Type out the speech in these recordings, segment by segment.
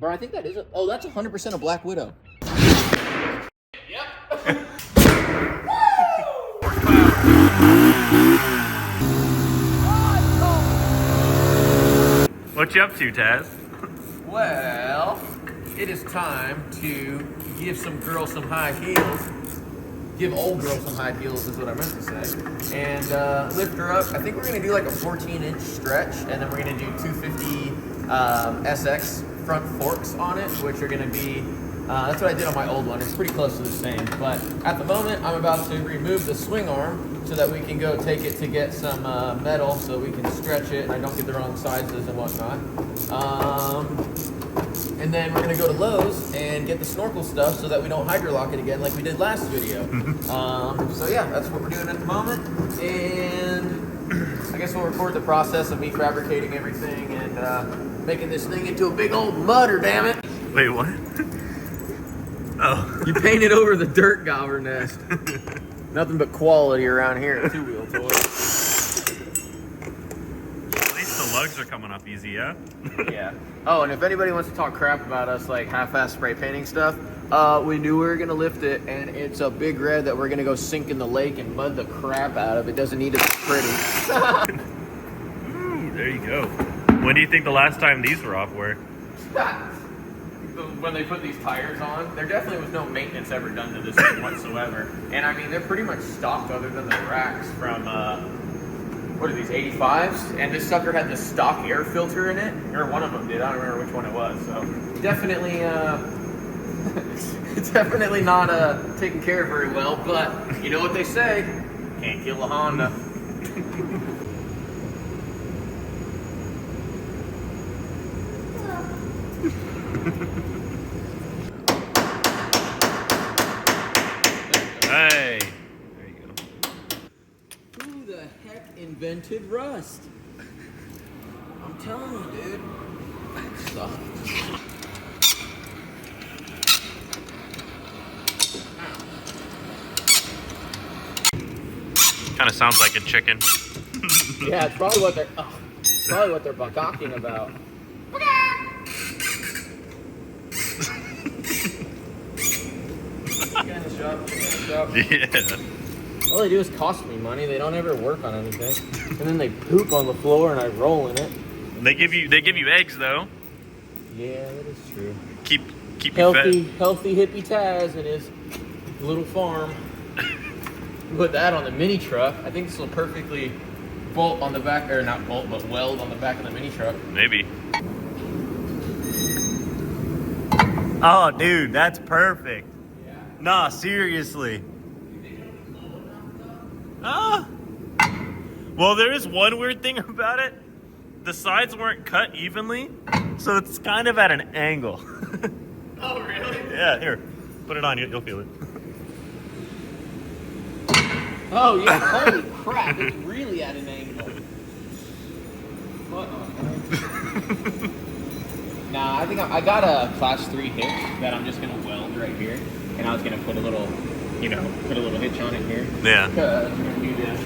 Bro, I think that is oh, that's 100% a Black Widow. Yep. What you up to, Taz? Well, it is time to give some girls some high heels. Give old girls some high heels is what I meant to say. And lift her up. I think we're gonna do like a 14-inch stretch, and then we're gonna do 250 SX front forks on it, which are gonna be, that's what I did on my old one. It's pretty close to the same. But at the moment, I'm about to remove the swing arm so that we can go take it to get some metal so we can stretch it and I don't get the wrong sizes and whatnot. And then we're gonna go to Lowe's and get the snorkel stuff so that we don't hydrolock it again like we did last video. So yeah, that's what we're doing at the moment. And I guess we'll record the process of me fabricating everything and making this thing into a big old mudder, damn it. Wait, what? Oh. You painted over the dirt gobber nest. Nothing but quality around here at two-wheel toys. At least the lugs are coming up easy, yeah? Yeah. Oh, and if anybody wants to talk crap about us, like half-ass spray painting stuff, we knew we were gonna lift it, and it's a big red that we're gonna go sink in the lake and mud the crap out of. It doesn't need to be pretty. Ooh, there you go. When do you think the last time these were off were? When they put these tires on, there definitely was no maintenance ever done to this thing whatsoever. And I mean, they're pretty much stock other than the racks from, what are these, 85s? And this sucker had the stock air filter in it, or one of them did, I don't remember which one it was. So definitely, it's definitely not taken care of very well, but you know what they say, can't kill a Honda. Hey, there you go. Who the heck invented rust? I'm telling you, dude. So. Kind of sounds like a chicken. Yeah, it's probably what they're talking about. Chicken in the shop. Yeah. All they do is cost me money. They don't ever work on anything. And then they poop on the floor and I roll in it. They give you eggs though. Yeah, that is true. Keep you fed. Healthy hippie Taz and his little farm. Put that on the mini truck. I think this will perfectly bolt on the back, or not bolt, but weld on the back of the mini truck. Maybe. Oh, dude, that's perfect. Yeah. Nah, seriously. Ah. Well, there is one weird thing about it. The sides weren't cut evenly, so it's kind of at an angle. Oh, really? Yeah, here. Put it on, you'll feel it. Oh, yeah. Holy crap. It's really at an angle. Nah, I think I got a class 3 hitch that I'm just going to weld right here. And I was going to put a little, put a little hitch on it here. Yeah. Because we're going to do this.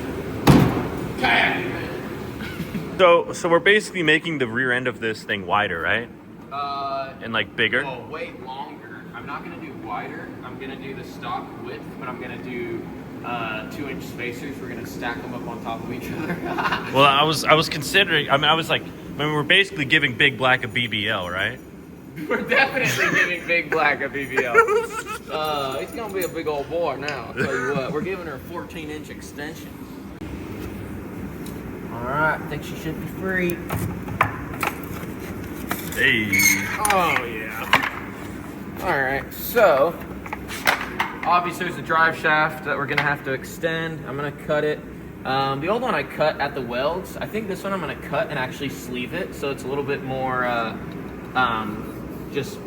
So we're basically making the rear end of this thing wider, right? And like bigger? Oh, way longer. I'm not going to do wider. I'm going to do the stock width, but I'm going to do 2-inch spacers. We're going to stack them up on top of each other. Well, I was considering, I was like, we're basically giving Big Black a BBL, right? We're definitely giving Big Black a BBL. He's going to be a big old boy now. I'll tell you what. We're giving her a 14-inch extension. Alright, I think she should be free. Hey. Oh, yeah. Alright, so obviously there's a drive shaft that we're going to have to extend. I'm going to cut it. The old one I cut at the welds. I think this one I'm going to cut and actually sleeve it so it's a little bit more just,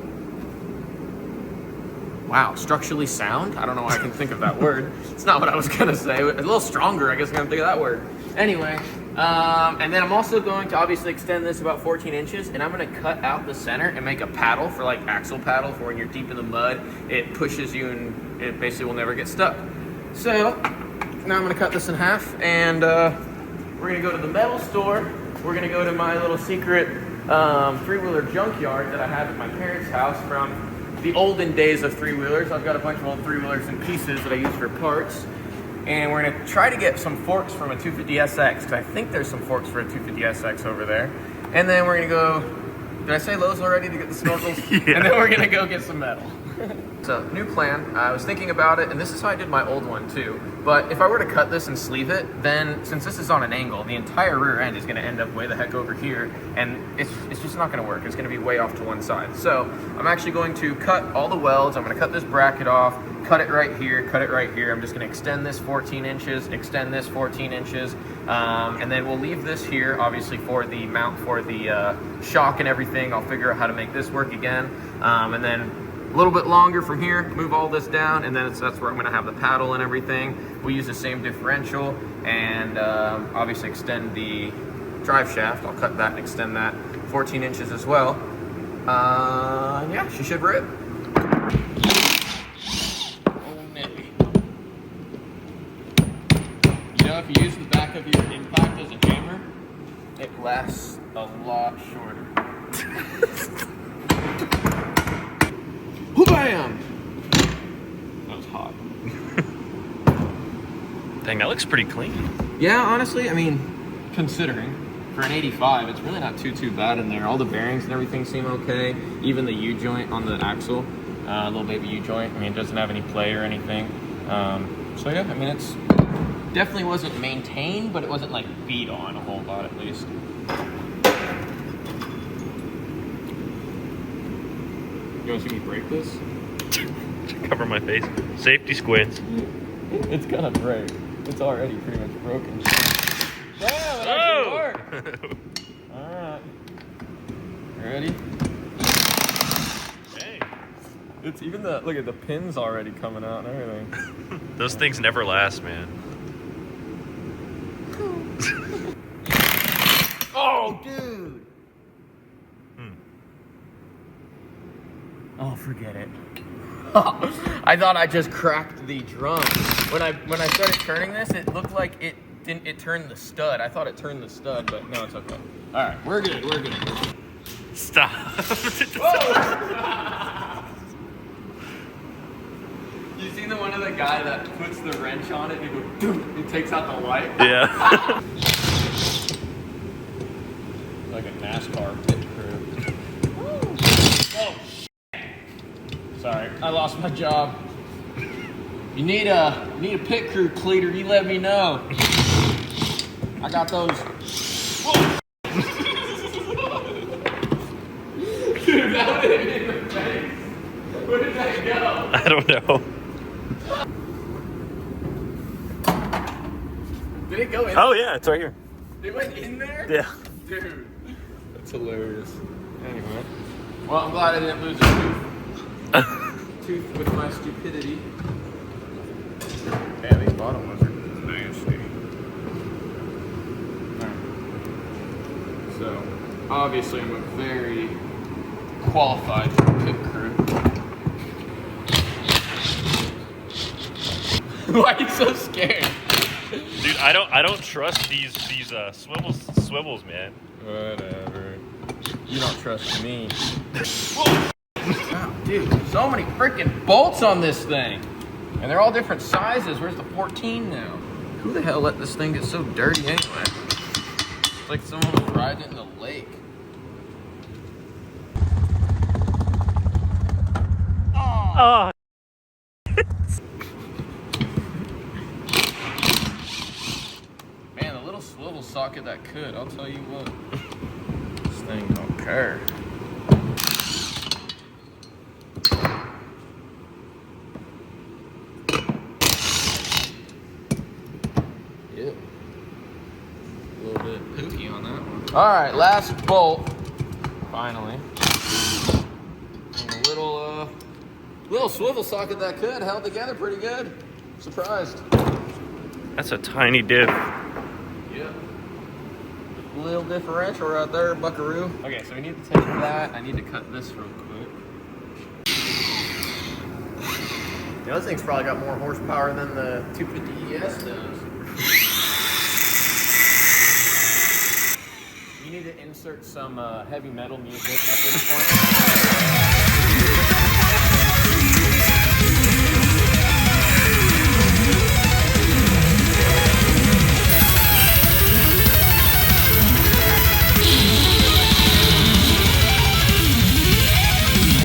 wow, structurally sound? I don't know why I can think of that word. It's not what I was going to say. A little stronger, I guess I'm going to think of that word. Anyway, and then I'm also going to obviously extend this about 14 inches, and I'm going to cut out the center and make a paddle for like axle paddle for when you're deep in the mud. It pushes you and it basically will never get stuck. So now I'm going to cut this in half, and we're going to go to the metal store. We're going to go to my little secret three-wheeler junkyard that I have at my parents' house from the olden days of three-wheelers. I've got a bunch of old three-wheelers and pieces that I use for parts. And we're gonna try to get some forks from a 250SX, because I think there's some forks for a 250SX over there. And then we're gonna go, did I say Lowe's already to get the snorkels? Yeah. And then we're gonna go get some metal. So, new plan. I was thinking about it, and this is how I did my old one too. But if I were to cut this and sleeve it, then since this is on an angle, the entire rear end is gonna end up way the heck over here, and it's just not gonna work. It's gonna be way off to one side. So, I'm actually going to cut all the welds. I'm gonna cut this bracket off, cut it right here, cut it right here. I'm just gonna extend this 14 inches, extend this 14 inches, and then we'll leave this here, obviously for the mount for the shock and everything. I'll figure out how to make this work again, and then a little bit longer from here, move all this down, and then that's where I'm gonna have the paddle and everything. We'll use the same differential, and obviously extend the drive shaft. I'll cut that and extend that 14 inches as well. And yeah, she should rip. Oh, nippy. You know, if you use the back of your impact as a hammer, it lasts a lot shorter. Bam! That was hot. Dang, that looks pretty clean. Yeah, honestly, I mean, considering for an 85, it's really not too bad in there. All the bearings and everything seem okay. Even the U-joint on the axle, little baby U-joint. I mean, it doesn't have any play or anything. So yeah, I mean, it's definitely wasn't maintained, but it wasn't like beat on a whole lot at least. You want to see me break this? Cover my face. Safety squids. It's gonna break. It's already pretty much broken. Damn, it actually worked. Alright. Ready? Hey. It's even look at the pins already coming out and everything. Those things never last, man. Oh, dude! Oh, forget it. I thought I just cracked the drum. When I started turning this, it looked like it turned the stud. I thought it turned the stud, but no, it's okay. All right, we're good. Stop. You seen the one of the guy that puts the wrench on it and it goes, doom, it takes out the light? Yeah. Like a NASCAR pit crew. Oh, sorry, I lost my job. You need a pit crew cleaner, you let me know. I got those. Dude, that would hit me in the face. Where did that go? I don't know. Did it go in? Oh yeah, it's right here. It went in there? Yeah. Dude, that's hilarious. Anyway, well, I'm glad I didn't lose a tooth with my stupidity. Yeah, these bottom ones are nasty. Alright. So, obviously I'm a very qualified pit crew. Why are you so scared? Dude, I don't trust these swivels, man. Whatever. You don't trust me. Wow, dude, so many freaking bolts on this thing. And they're all different sizes. Where's the 14 now? Who the hell let this thing get so dirty anyway? It's like someone was riding it in the lake. Oh. Man, the little swivel socket that could, I'll tell you what. This thing don't care. Yep. A little bit pooky on that one. Alright, last bolt. Finally. And a little swivel socket that could held together pretty good. Surprised. That's a tiny div. Yep. Little differential right there, buckaroo. Okay, so we need to take that. I need to cut this real quick. The other thing's probably got more horsepower than the 250 ES does. you need to insert some heavy metal music at this point.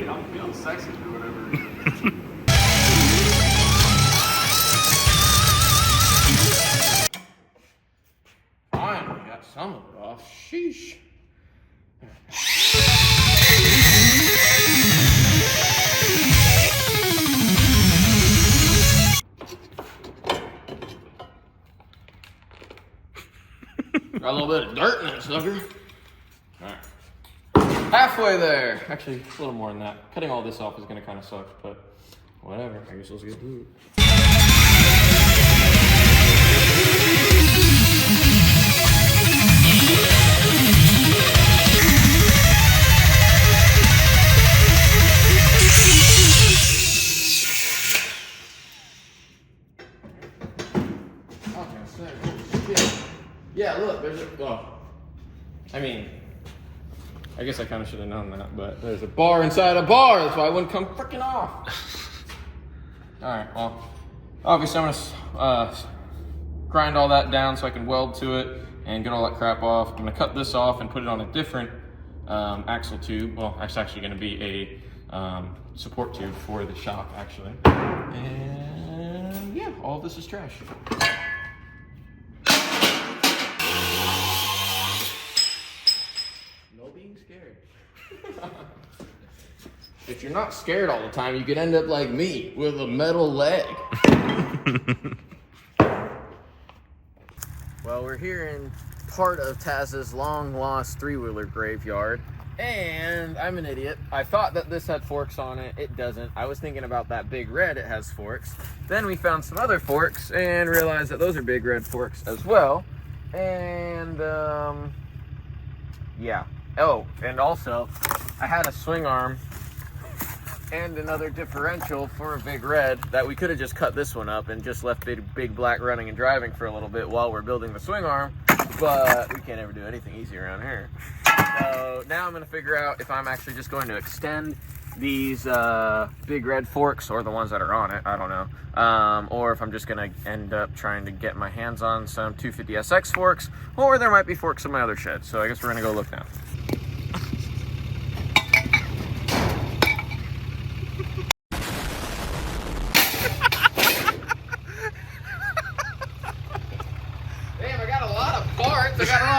I'm feeling sexy or whatever. Finally got some of it off. Sheesh. Got a little bit of dirt in it, sucker. Alright. Halfway there. Actually, a little more than that. Cutting all this off is gonna kind of suck, but whatever. I guess let's get to it. Yeah, look, there's a, well, I mean, I guess I kind of should have known that, but there's a bar inside a bar, that's why it wouldn't come freaking off. Alright, well, obviously I'm gonna grind all that down so I can weld to it and get all that crap off. I'm gonna cut this off and put it on a different axle tube. Well, it's actually gonna be a support tube for the shock, actually. And yeah, all of this is trash. Being scared. If you're not scared all the time, you could end up like me with a metal leg. Well, we're here in part of Taz's long-lost three-wheeler graveyard, and I'm an idiot. I thought that this had forks on it. It doesn't. I was thinking about that big red. It has forks. Then we found some other forks and realized that those are big red forks as well. And yeah. Oh, and also, I had a swing arm and another differential for a big red that we could have just cut this one up and just left big black running and driving for a little bit while we're building the swing arm, but we can't ever do anything easy around here. So now I'm going to figure out if I'm actually just going to extend these big red forks, or the ones that are on it, I don't know, or if I'm just going to end up trying to get my hands on some 250SX forks, or there might be forks in my other shed, so I guess we're going to go look now. I got a lot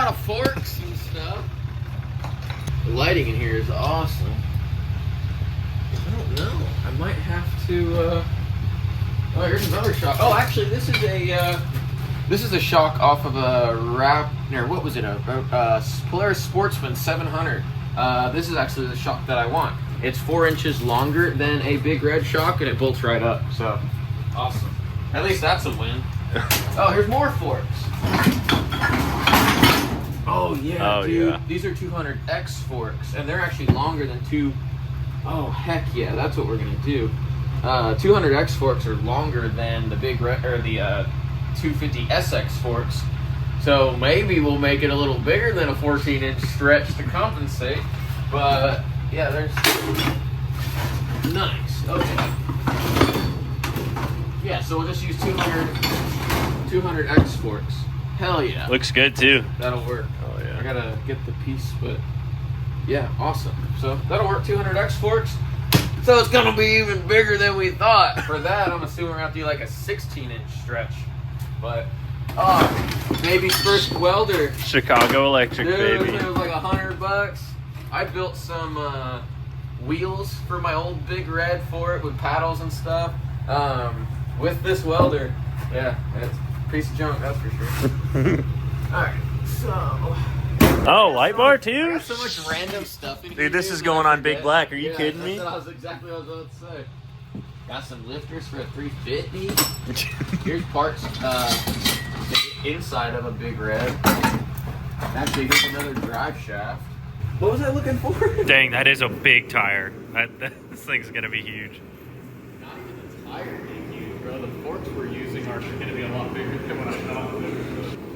of forks and stuff. The lighting in here is awesome. I don't know. I might have to. Oh, here's another shock. Oh, actually, this is a shock off of a what was it? A Polaris Sportsman 700. This is actually the shock that I want. It's 4 inches longer than a big red shock, and it bolts right up. So awesome. At least that's a win. Oh, here's more forks. Oh yeah, dude. Yeah. These are 200X forks, and they're actually longer than Oh heck yeah, that's what we're gonna do. 200X forks are longer than the big red or the 250SX forks, so maybe we'll make it a little bigger than a 14-inch stretch to compensate. But yeah, there's nice. Okay. Yeah, so we'll just use 200X forks. Hell yeah. Looks good too. That'll work. Oh yeah. I gotta get the piece, but yeah, awesome. So that'll work, 200X forks. So it's gonna be even bigger than we thought. For that, I'm assuming we're gonna have to do like a 16-inch stretch. But, baby's first welder. Chicago Electric, dude, baby. It was like $100. I built some wheels for my old big red for it with paddles and stuff. With this welder, yeah, it's a piece of junk, that's for sure. Alright, so... Oh, light bar too? I got so much random stuff in here. Dude, this is going on Big Black. Are you kidding me? That's exactly what I was about to say. Got some lifters for a 350. Here's parts inside of a big red. Actually, here's another drive shaft. What was I looking for? Dang, that is a big tire. This thing's gonna be huge. Not even the tire being huge, bro. The forks we're using are going to be a lot bigger than what I thought.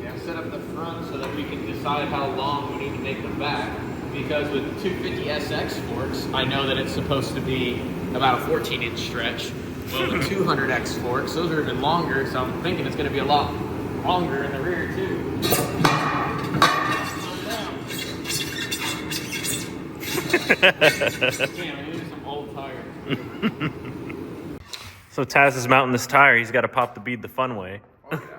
Yeah, set up the front. front so that we can decide how long we need to make the back. Because with 250SX forks, I know that it's supposed to be about a 14-inch stretch. Well, the 200X forks, those are even longer, so I'm thinking it's going to be a lot longer in the rear too. Damn, I need some old tires. So Taz is mounting this tire. He's got to pop the bead the fun way. Oh, yeah.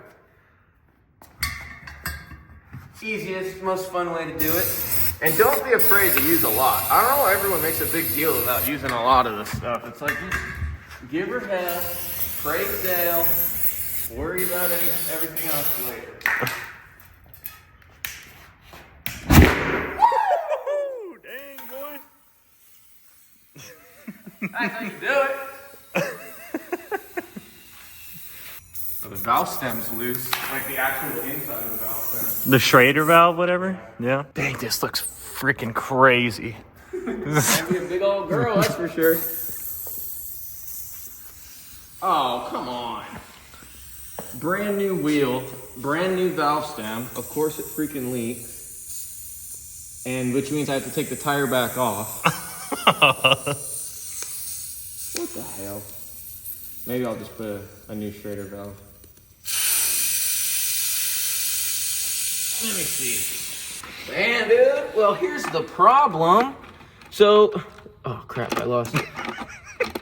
Easiest, most fun way to do it. And don't be afraid to use a lot. I don't know why everyone makes a big deal about using a lot of this stuff. It's like, just give her hell, break down, worry about everything else later. Woo! Dang, boy. That's how you do it. Oh, the valve stem's loose, like the actual inside of the valve stem. The Schrader valve, whatever? Yeah. Dang, this looks freaking crazy. That'd be a big old girl, that's for sure. Oh, come on. Brand new wheel, brand new valve stem. Of course it freaking leaks. And which means I have to take the tire back off. What the hell? Maybe I'll just put a new Schrader valve. Let me see. Man, dude. Well, here's the problem. So, oh crap, I lost it.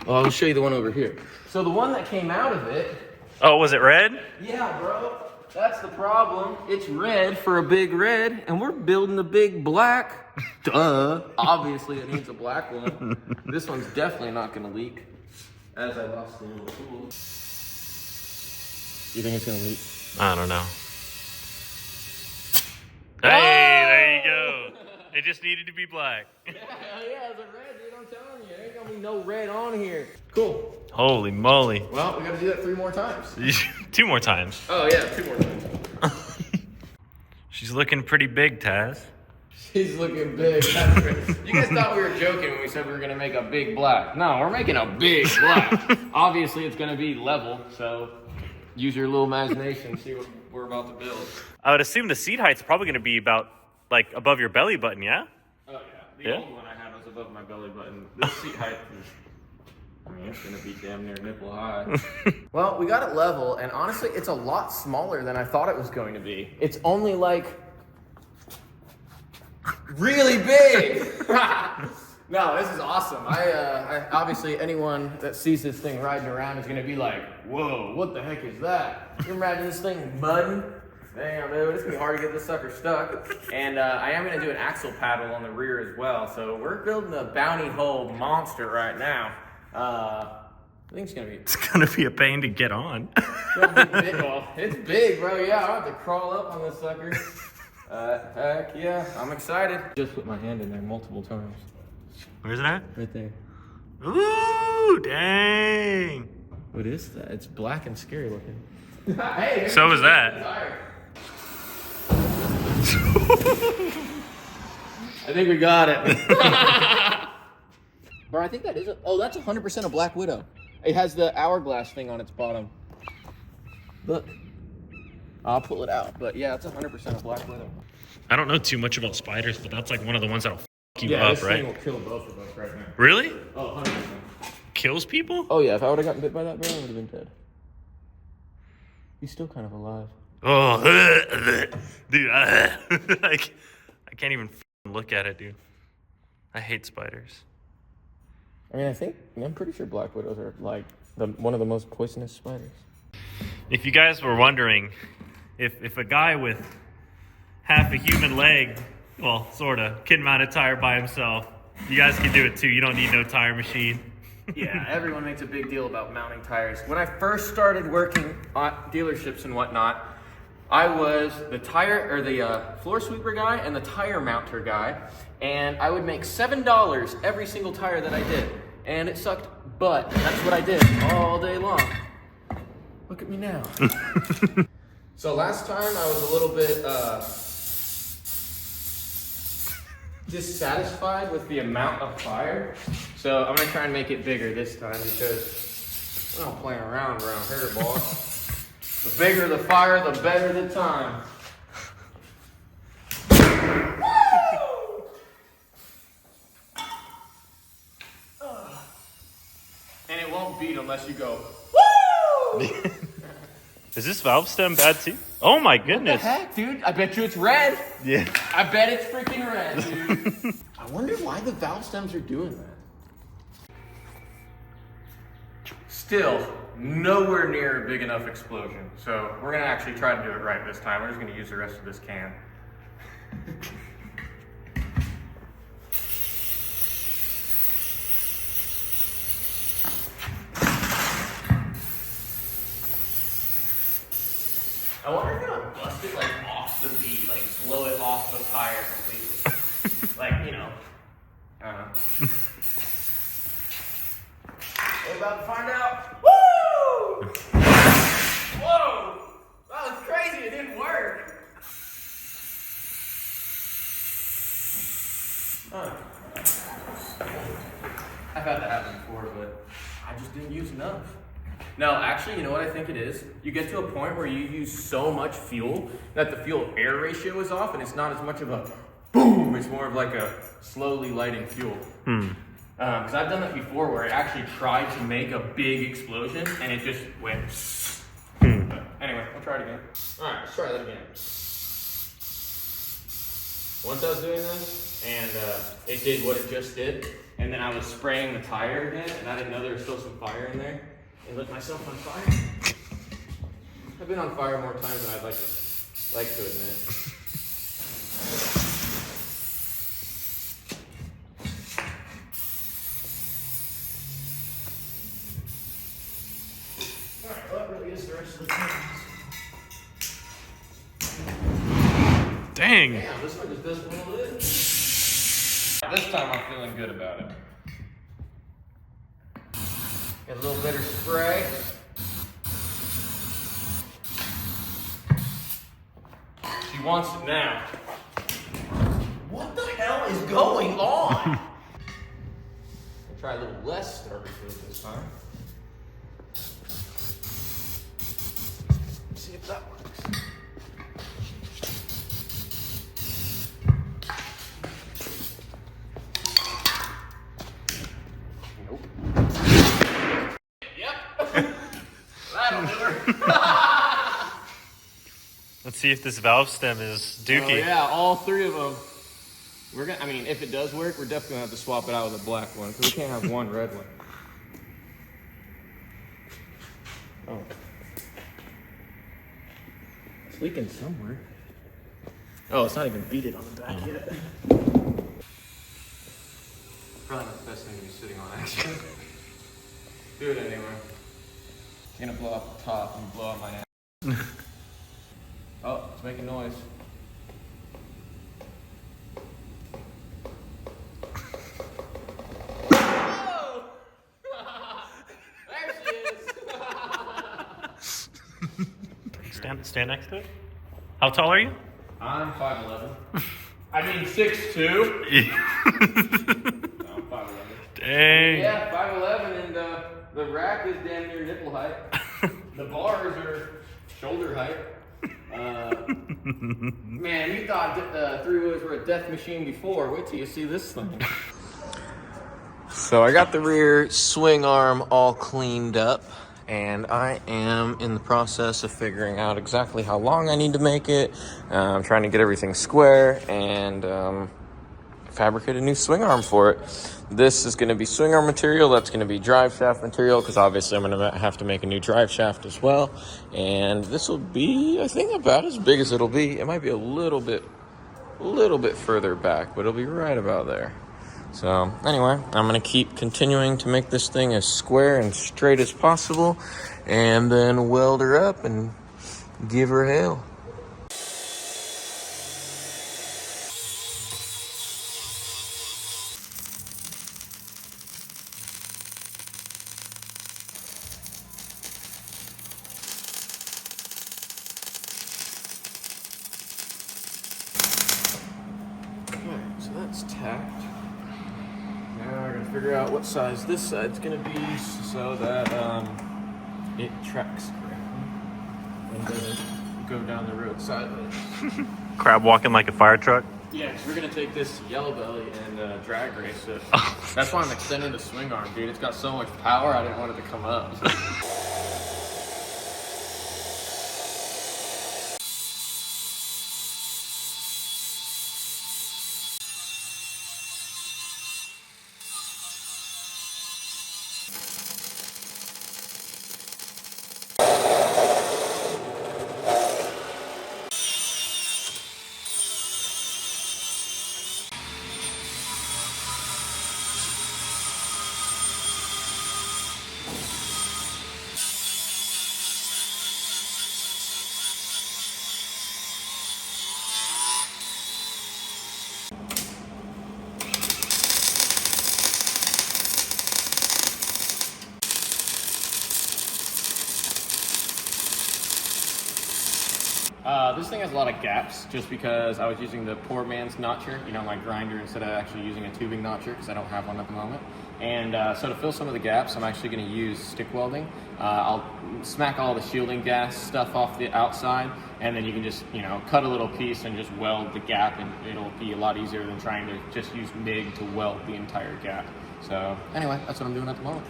Well, I'll show you the one over here. So the one that came out of it. Oh, was it red? Yeah, bro. That's the problem. It's red for a big red, and we're building a big black. Duh. Obviously, it needs a black one. This one's definitely not going to leak. As I lost the little tool. You think it's going to leak? I don't know. Hey, there you go. It just needed to be black. Yeah, it's a red, dude. I'm telling you. There ain't going to be no red on here. Cool. Holy moly. Well, we got to do that 3 more times. 2 more times. Oh, yeah, 2 more times. She's looking pretty big, Taz. She's looking big. That's great. You guys thought we were joking when we said we were going to make a big black. No, we're making a big black. Obviously, it's going to be level, so use your little imagination and see what we're about to build. I would assume the seat height's probably going to be about, like, above your belly button, yeah? Oh, yeah. The old one I had was above my belly button. This seat height is... I mean, it's going to be damn near nipple high. Well, we got it level, and honestly, it's a lot smaller than I thought it was going to be. It's only like... really big. No, this is awesome. I obviously anyone that sees this thing riding around is gonna be like, whoa, what the heck is that? You imagine this thing mudding? Damn, dude, it's gonna be hard to get this sucker stuck. And I am gonna do an axle paddle on the rear as well. So we're building a bounty hole monster right now. I think it's gonna be. It's gonna be a pain to get on. It's big, bro. Yeah, I'll have to crawl up on this sucker. Heck yeah, I'm excited. Just put my hand in there multiple times. Where's it at? Right there. Ooh, dang. What is that? It's black and scary looking. Hey, so is that. I think we got it. Bro, I think that is that's 100% a Black Widow. It has the hourglass thing on its bottom. Look. I'll pull it out, but yeah, it's 100% a Black Widow. I don't know too much about spiders, but that's like one of the ones that'll f you yeah, up, this right? Thing will kill both of us right now. Really? Oh, 100%. Kills people? Oh yeah, if I would have gotten bit by that bear, I would have been dead. He's still kind of alive. Oh, dude, I can't even look at it, dude. I hate spiders. I mean, I'm pretty sure Black Widows are like one of the most poisonous spiders. If you guys were wondering, if a guy with half a human leg, well, sorta, can mount a tire by himself, you guys can do it too. You don't need no tire machine. Yeah, everyone makes a big deal about mounting tires. When I first started working at dealerships and whatnot, I was the floor sweeper guy and the tire mounter guy, and I would make $7 every single tire that I did, and it sucked butt. That's what I did all day long. Look at me now. So last time I was a little bit dissatisfied with the amount of fire. So I'm gonna try and make it bigger this time because we're not playing around here, boss. The bigger the fire, the better the time. beat unless you go, woo! Is this valve stem bad too? Oh my goodness. What the heck, dude? I bet you it's red. Yeah. I bet it's freaking red, dude. I wonder why the valve stems are doing that. Still, nowhere near a big enough explosion. So we're gonna actually try to do it right this time. We're just gonna use the rest of this can. I wonder if I'll bust it like off the bead, like blow it off the tire completely. Like, you know, I don't know. We're about to find out. Woo! Whoa! That was crazy, it didn't work. Huh. I've had that happen before, but I just didn't use enough. No, actually, you know what I think it is? You get to a point where you use so much fuel that the fuel-air ratio is off and it's not as much of a boom, it's more of like a slowly lighting fuel. Because I've done that before where I actually tried to make a big explosion and it just went. But anyway, we'll try it again. All right, let's try that again. Once I was doing this and it did what it just did, and then I was spraying the tire again and I didn't know there was still some fire in there. And lit myself on fire. I've been on fire more times than I'd like to admit. Alright, well that really is the rest of the things. Dang. Damn, this one just doesn't want to live. This time I'm feeling good about it. Get a little bit of spray. She wants it now. What the hell is going on? I'll try a little less starter fluid this time. See if that works. Nope. Let's see if this valve stem is dookie. Oh yeah, all three of them. We're gonna. I mean, if it does work, we're definitely gonna have to swap it out with a black one because we can't have one red one. Oh, it's leaking somewhere. Oh, it's not even beaded on the back yet. Probably not the best thing to be sitting on, actually. Do it anyway. It's gonna blow off the top and blow out my ass. Oh, it's making noise. Whoa! There she is. Stand next to it. How tall are you? I'm 5'11". I mean 6'2". No, I'm 5'11". Dang. Yeah, 5'11", and the rack is damn near nipple height. The bars are shoulder height. Man, you thought three-wheelers were a death machine before. Wait till you see this thing. So I got the rear swing arm all cleaned up, and I am in the process of figuring out exactly how long I need to make it. I'm trying to get everything square and fabricate a new swing arm for it. This is going to be swing arm material. That's going to be drive shaft material because obviously I'm going to have to make a new drive shaft as well. And this will be, I think, about as big as it'll be. It might be a little bit further back, but it'll be right about there. So anyway, I'm going to keep continuing to make this thing as square and straight as possible and then weld her up and give her hell. So that's tacked. Now we're gonna figure out what size this side's gonna be so that it tracks correctly and doesn't go down the road sideways. Crab walking like a fire truck. Yeah, because we're gonna take this yellow belly and drag race it. That's why I'm extending the swing arm, dude. It's got so much power, I didn't want it to come up. This thing has a lot of gaps just because I was using the poor man's notcher, you know, my grinder, instead of actually using a tubing notcher because I don't have one at the moment. And so to fill some of the gaps, I'm actually going to use stick welding. I'll smack all the shielding gas stuff off the outside, and then you can just, you know, cut a little piece and just weld the gap, and it'll be a lot easier than trying to just use MIG to weld the entire gap. So anyway, that's what I'm doing at the moment.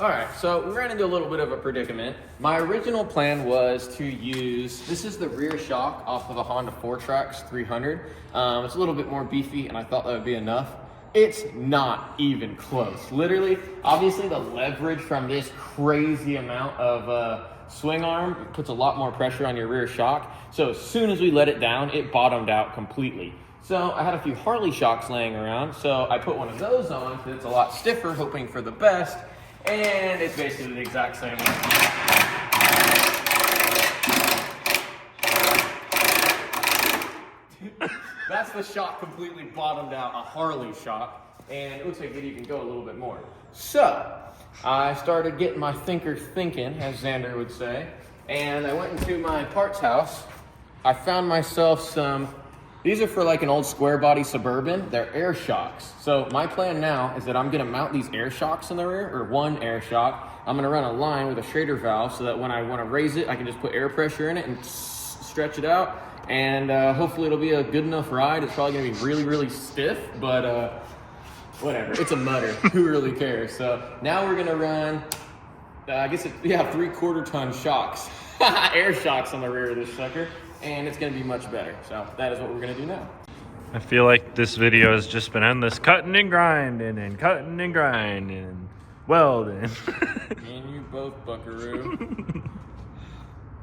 All right, so we ran into a little bit of a predicament. My original plan was to use, this is the rear shock off of a Honda 4Trax 300. It's a little bit more beefy, and I thought that would be enough. It's not even close. Literally, obviously the leverage from this crazy amount of swing arm puts a lot more pressure on your rear shock. So as soon as we let it down, it bottomed out completely. So I had a few Harley shocks laying around, so I put one of those on because it's a lot stiffer, hoping for the best. And it's basically the exact same way. That's the shock completely bottomed out, a Harley shock, and it looks like it even go a little bit more. So I started getting my thinker thinking, as Xander would say, and I went into my parts house. I found myself some, these are for like an old square body Suburban. They're air shocks. So my plan now is that I'm gonna mount these air shocks in the rear, or one air shock. I'm gonna run a line with a Schrader valve so that when I wanna raise it, I can just put air pressure in it and stretch it out. And hopefully it'll be a good enough ride. It's probably gonna be really, really stiff, but whatever, it's a mutter, who really cares? So now we're gonna run, I guess, 3/4 ton shocks, air shocks on the rear of this sucker. And it's gonna be much better. So that is what we're gonna do now. I feel like this video has just been endless cutting and grinding and cutting and grinding and welding. And you both, buckaroo.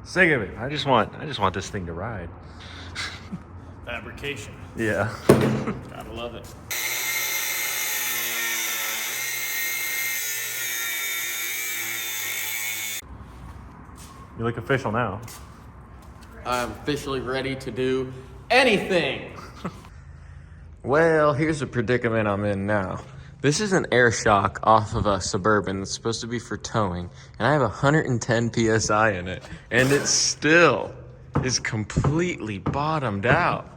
Sick of it. I just want this thing to ride. Fabrication. Yeah. Gotta love it. You look official now. I'm officially ready to do anything. Well, here's the predicament I'm in now. This is an air shock off of a Suburban that's supposed to be for towing, and I have 110 PSI in it, and it still is completely bottomed out.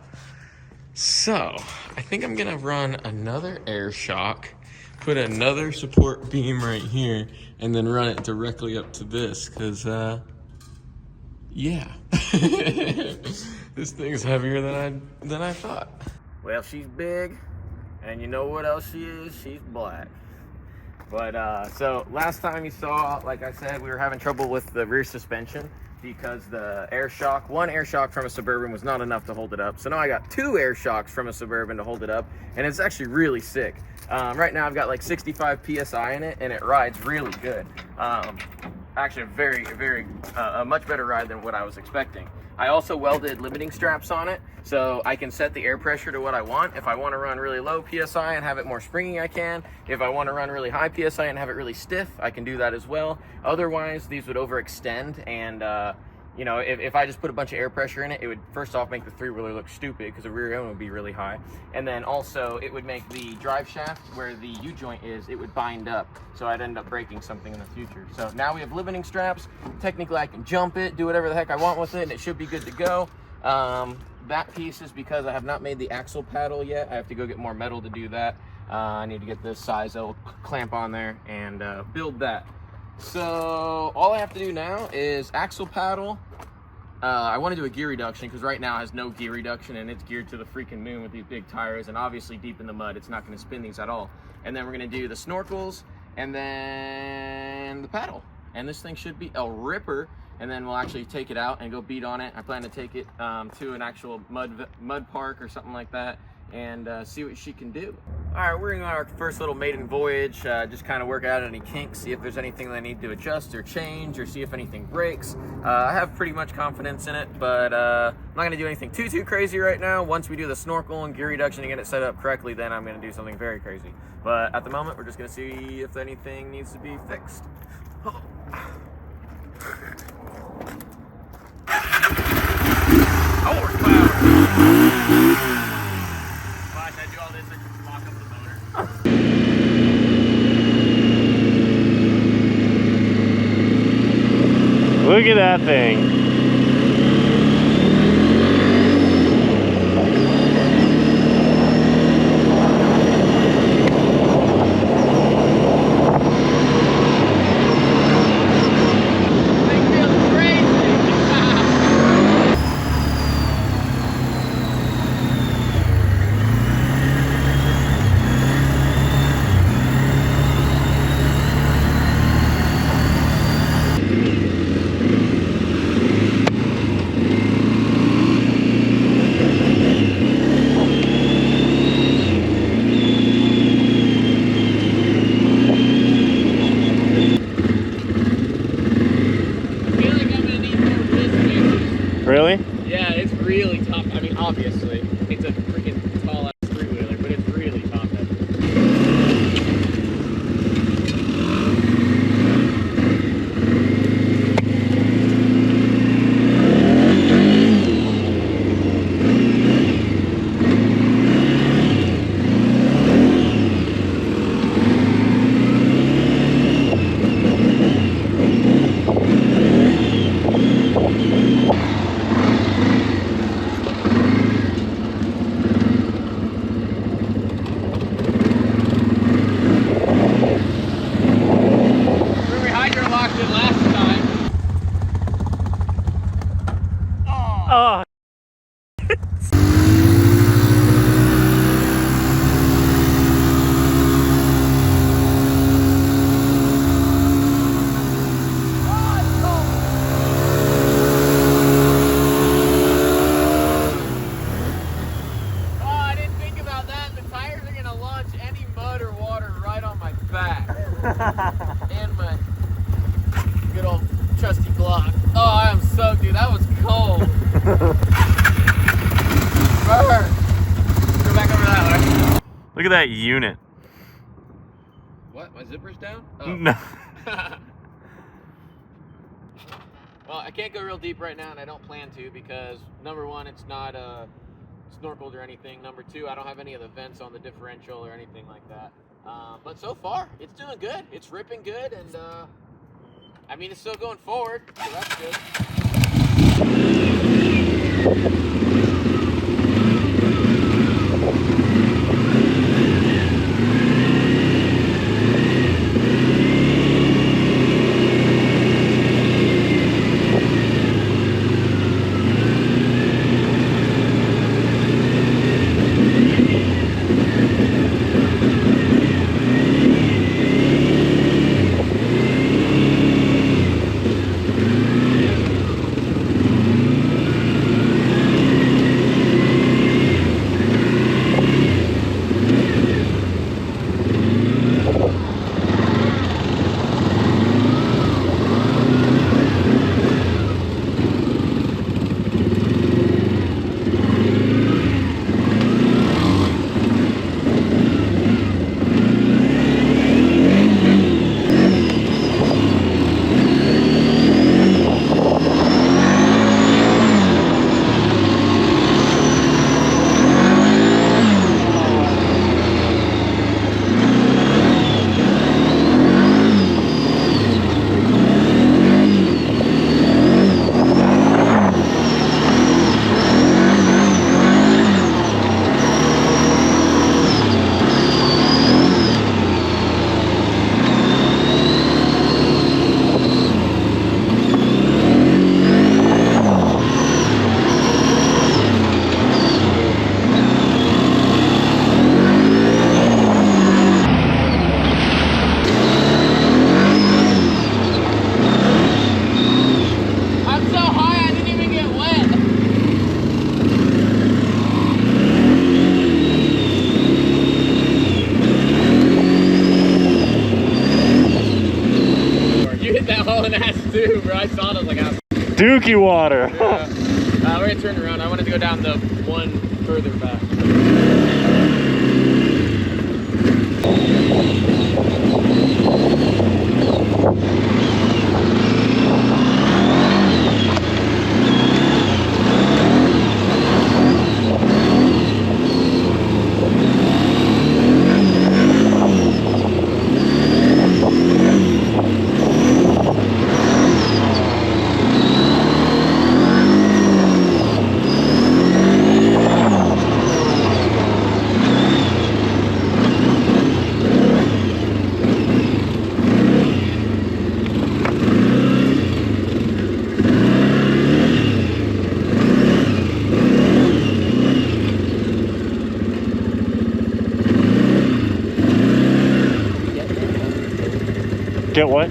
So, I think I'm gonna run another air shock, put another support beam right here, and then run it directly up to this, because, yeah. This thing's heavier than I thought. Well, she's big, and you know what else she is? She's black. But so last time you saw, like I said, we were having trouble with the rear suspension. because one air shock from a Suburban was not enough to hold it up. So now I got 2 air shocks from a Suburban to hold it up, and it's actually really sick. Right now I've got like 65 PSI in it, and it rides really good. Actually a much better ride than what I was expecting. I also welded limiting straps on it, so I can set the air pressure to what I want. If I want to run really low PSI and have it more springy, I can. If I want to run really high PSI and have it really stiff, I can do that as well. Otherwise, these would overextend, and you know, if I just put a bunch of air pressure in it, it would first off make the 3-wheeler look stupid because the rear end would be really high. And then also it would make the drive shaft where the U-joint is, it would bind up. So I'd end up breaking something in the future. So now we have limiting straps. Technically I can jump it, do whatever the heck I want with it, and it should be good to go. That piece is because I have not made the axle paddle yet. I have to go get more metal to do that. I need to get this size L clamp on there and build that. So all I have to do now is axle paddle. I want to do a gear reduction because right now it has no gear reduction and it's geared to the freaking moon with these big tires, and obviously deep in the mud it's not going to spin these at all. And then we're going to do the snorkels and then the paddle, and this thing should be a ripper. And then we'll actually take it out and go beat on it. I plan to take it to an actual mud park or something like that and see what she can do. All right, we're going on our first little maiden voyage, just kind of work out any kinks, see if there's anything that I need to adjust or change, or see if anything breaks. I have pretty much confidence in it, but I'm not gonna do anything too crazy right now. Once we do the snorkel and gear reduction and get it set up correctly, then I'm gonna do something very crazy. But at the moment, we're just gonna see if anything needs to be fixed. Oh. Horsepower! Watch, I do all this and lock up the motor. Look at that thing. Really? Yeah, it's really tough. I mean, obviously, it's a freaking tall ass 3-wheeler, but it's really top heavy. Oh. I didn't think about that. The tires are gonna launch any mud or water right on my back. And my good old trusty Glock. Oh, I am so, dude, that was cold. Burn. Go back over that way. Look at that unit. What? My zipper's down? Oh. No. Well, I can't go real deep right now, and I don't plan to because, number one, it's not snorkeled or anything. Number two, I don't have any of the vents on the differential or anything like that. But so far, it's doing good. It's ripping good, and I mean, it's still going forward, so that's good. too, bro. I saw it, I was like, ah. Dookie water. Yeah. We're gonna turn around. I wanted to go down the one further back. Get what?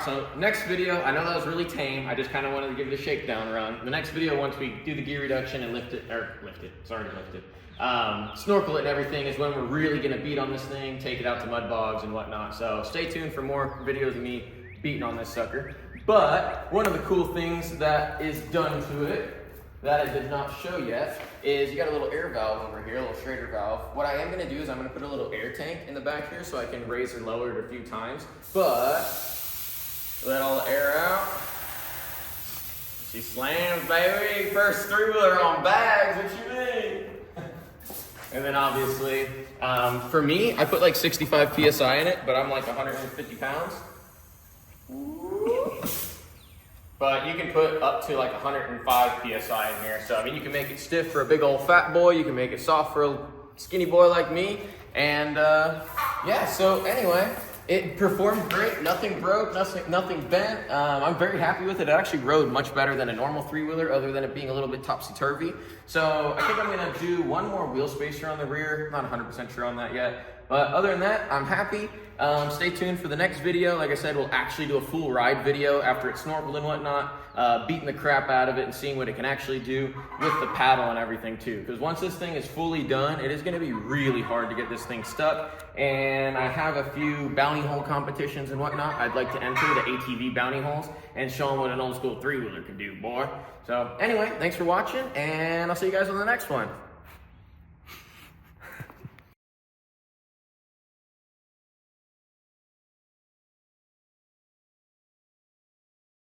So next video, I know that was really tame. I just kind of wanted to give it a shakedown run. The next video, once we do the gear reduction and snorkel it and everything, is when we're really gonna beat on this thing, take it out to mud bogs and whatnot. So stay tuned for more videos of me beating on this sucker. But one of the cool things that is done to it that I did not show yet is you got a little air valve over here, a little Schrader valve. What I am gonna do is I'm gonna put a little air tank in the back here so I can raise and lower it a few times. But let all the air out. She slams, baby. First three-wheeler on bags, what you mean? And then obviously, for me, I put like 65 PSI in it, but I'm like 150 pounds. But you can put up to like 105 PSI in here. So, I mean, you can make it stiff for a big old fat boy. You can make it soft for a skinny boy like me. And yeah, so anyway, it performed great. Nothing broke, nothing bent. I'm very happy with it. It actually rode much better than a normal three-wheeler, other than it being a little bit topsy-turvy. So I think I'm gonna do one more wheel spacer on the rear. Not 100% sure on that yet. But other than that, I'm happy. Stay tuned for the next video. Like I said, we'll actually do a full ride video after it's snorkeled and whatnot, beating the crap out of it and seeing what it can actually do with the paddle and everything too. Because once this thing is fully done, it is going to be really hard to get this thing stuck. And I have a few bounty hole competitions and whatnot I'd like to enter, the ATV bounty holes, and show them what an old school three-wheeler can do, boy. So anyway, thanks for watching, and I'll see you guys on the next one.